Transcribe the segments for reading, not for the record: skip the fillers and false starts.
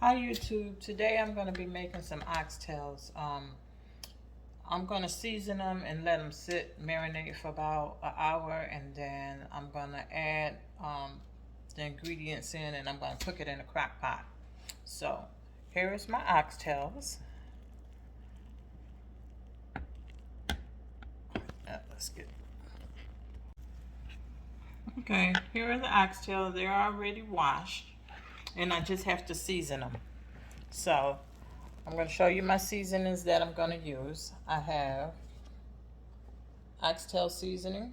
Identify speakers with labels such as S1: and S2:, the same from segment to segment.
S1: Hi YouTube. Today I'm going to be making some oxtails. I'm going to season them and let them sit, marinate for about an hour, and then I'm going to add the ingredients in, and I'm going to cook it in a crock pot. So here is my oxtails. Let's get. Okay, here are the oxtails. They're already washed, and I just have to season them. So I'm going to show you my seasonings that I'm going to use. I have oxtail seasoning.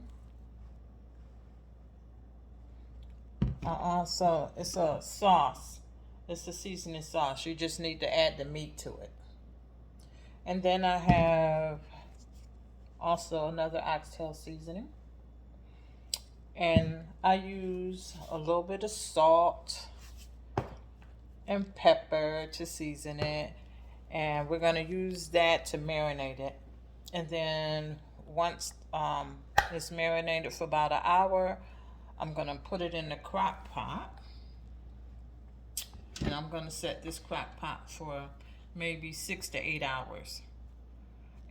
S1: So it's a sauce. It's a seasoning sauce. You just need to add the meat to it. And then I have also another oxtail seasoning. And I use a little bit of salt and pepper to season it. And we're going to use that to marinate it. And then once it's marinated for about an hour, I'm going to put it in the crock pot. And I'm going to set this crock pot for maybe 6 to 8 hours.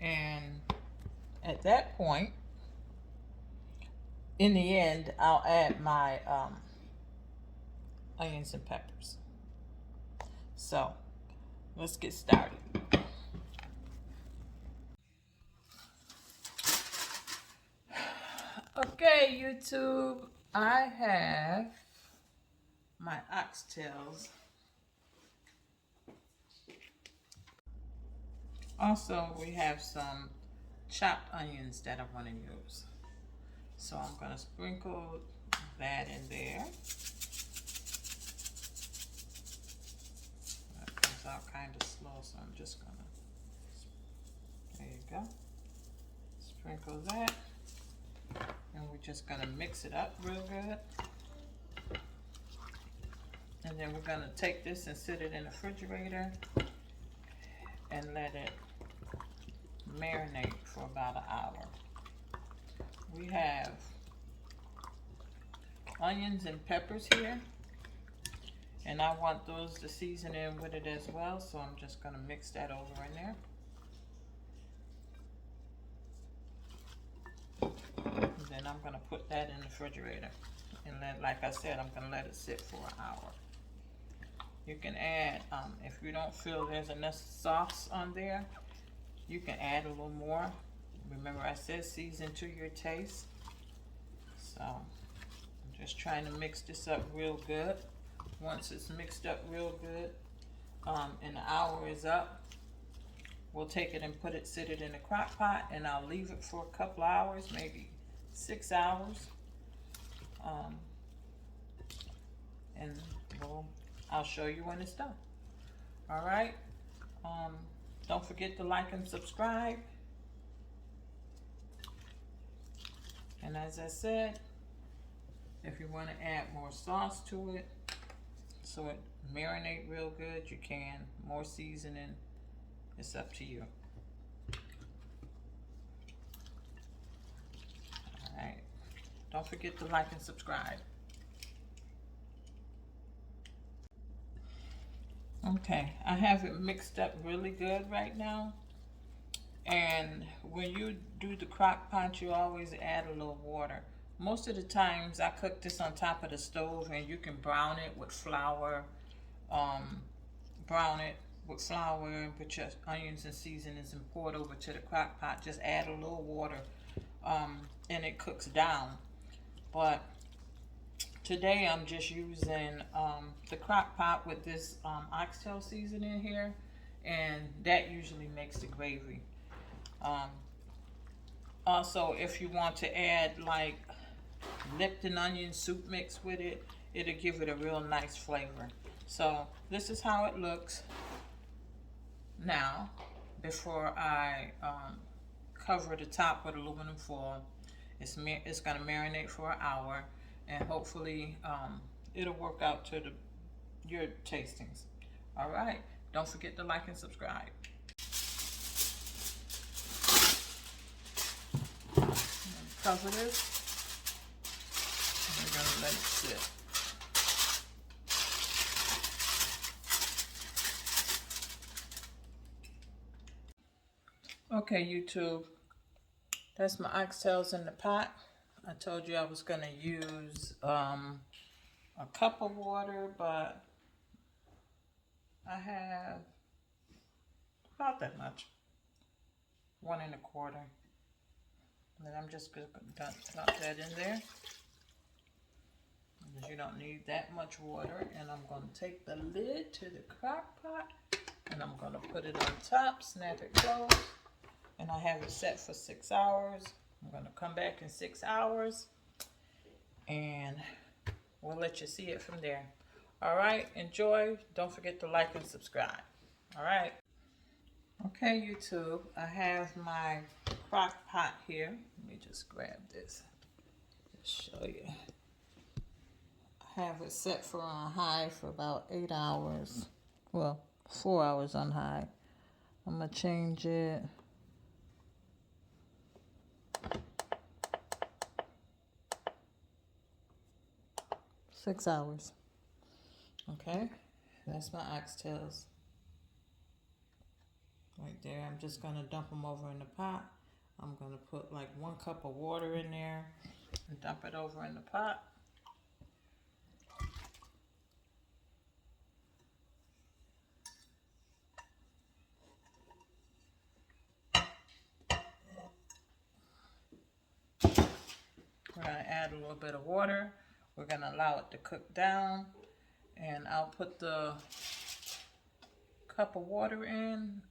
S1: And at that point, in the end, I'll add my onions and peppers. So let's get started. Okay, YouTube, I have my oxtails. Also, we have some chopped onions that I want to use. So I'm going to sprinkle that in there. That comes out kind of slow, so I'm just going to, there you go. Sprinkle that. And we're just going to mix it up real good. And then we're going to take this and sit it in the refrigerator and let it marinate for about an hour. We have onions and peppers here, and I want those to season in with it as well, so I'm just going to mix that over in there. And then I'm going to put that in the refrigerator, and then, like I said, I'm going to let it sit for an hour. You can add, if you don't feel there's enough sauce on there, you can add a little more. Remember, I said season to your taste. So I'm just trying to mix this up real good. Once it's mixed up real good, and the hour is up, we'll take it and sit it in the crock pot, and I'll leave it for a couple hours, maybe 6 hours. And I'll show you when it's done. All right. Don't forget to like and subscribe. And as I said, if you want to add more sauce to it, so it marinate real good, you can. More seasoning, it's up to you. All right. Don't forget to like and subscribe. Okay, I have it mixed up really good right now. And when you do the crock pot, you always add a little water. Most of the times I cook this on top of the stove, and you can brown it with flour. Brown it with flour and put your onions and seasonings and pour it over to the crock pot. Just add a little water, and it cooks down. But today I'm just using the crock pot with this oxtail seasoning here, and that usually makes the gravy. Also, if you want to add like Lipton onion soup mix with it, it'll give it a real nice flavor. So this is how it looks now before I cover the top with aluminum foil. It's going to marinate for an hour, and hopefully it'll work out to your tastings. All right, don't forget to like and subscribe. Cover this, and we're going to let it sit. Okay, YouTube, that's my oxtails in the pot. I told you I was gonna use a cup of water, but I have about that much, 1 1/4. And then I'm just gonna dump that in there, because you don't need that much water. And I'm gonna take the lid to the crock pot, and I'm gonna put it on top, snap it closed, and I have it set for 6 hours. I'm gonna come back in 6 hours, and we'll let you see it from there. All right, enjoy. Don't forget to like and subscribe. All right. Okay, YouTube, I have my crock pot here. Let me just grab this, just show you. I have it set for on high for about 8 hours. Well, 4 hours on high. I'm gonna change it. Six hours. Okay, that's my oxtails right there. I'm just gonna dump them over in the pot. I'm gonna put like 1 cup of water in there and dump it over in the pot. We're gonna add a little bit of water. We're gonna allow it to cook down, and I'll put the cup of water in,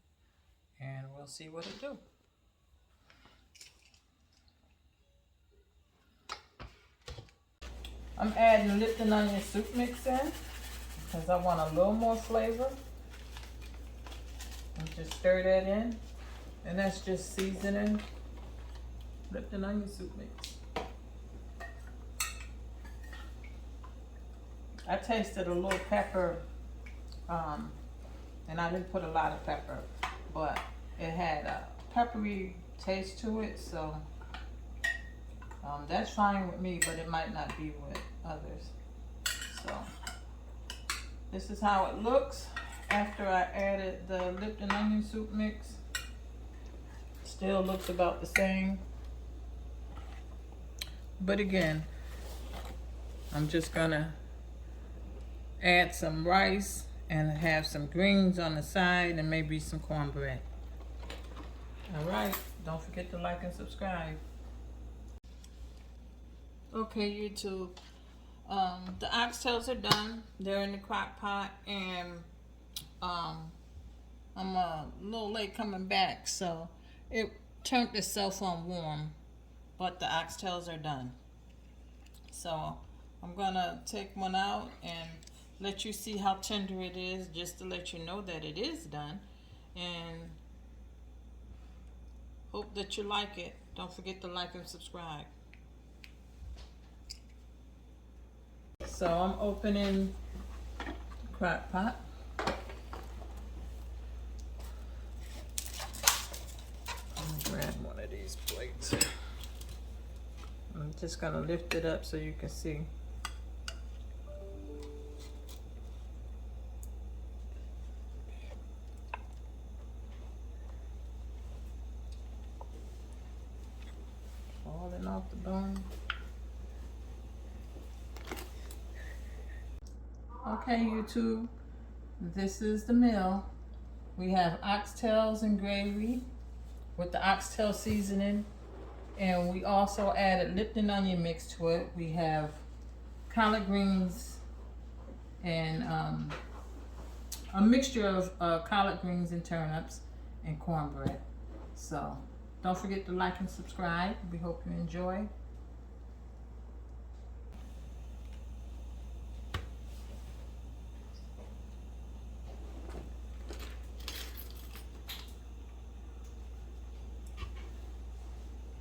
S1: and we'll see what it do. I'm adding Lipton onion soup mix in because I want a little more flavor. And just stir that in, and that's just seasoning Lipton onion soup mix. I tasted a little pepper, and I didn't put a lot of pepper, but it had a peppery taste to it, so that's fine with me, but it might not be with others. So this is how it looks after I added the Lipton onion soup mix. Still looks about the same, but again, I'm just gonna add some rice and have some greens on the side and maybe some cornbread. All right, don't forget to like and subscribe. Okay, YouTube, the oxtails are done. They're in the crock pot, and I'm a little late coming back, so it turned itself on warm, but the oxtails are done. So I'm gonna take one out and let you see how tender it is, just to let you know that it is done, and hope that you like it. Don't forget to like and subscribe. So I'm opening the crock pot. I'm gonna grab one of these plates. I'm just gonna lift it up so you can see. Falling off the bone. Okay, YouTube, this is the meal. We have oxtails and gravy with the oxtail seasoning, and we also added Lipton onion mix to it. We have collard greens and a mixture of collard greens and turnips and cornbread. So don't forget to like and subscribe. We hope you enjoy.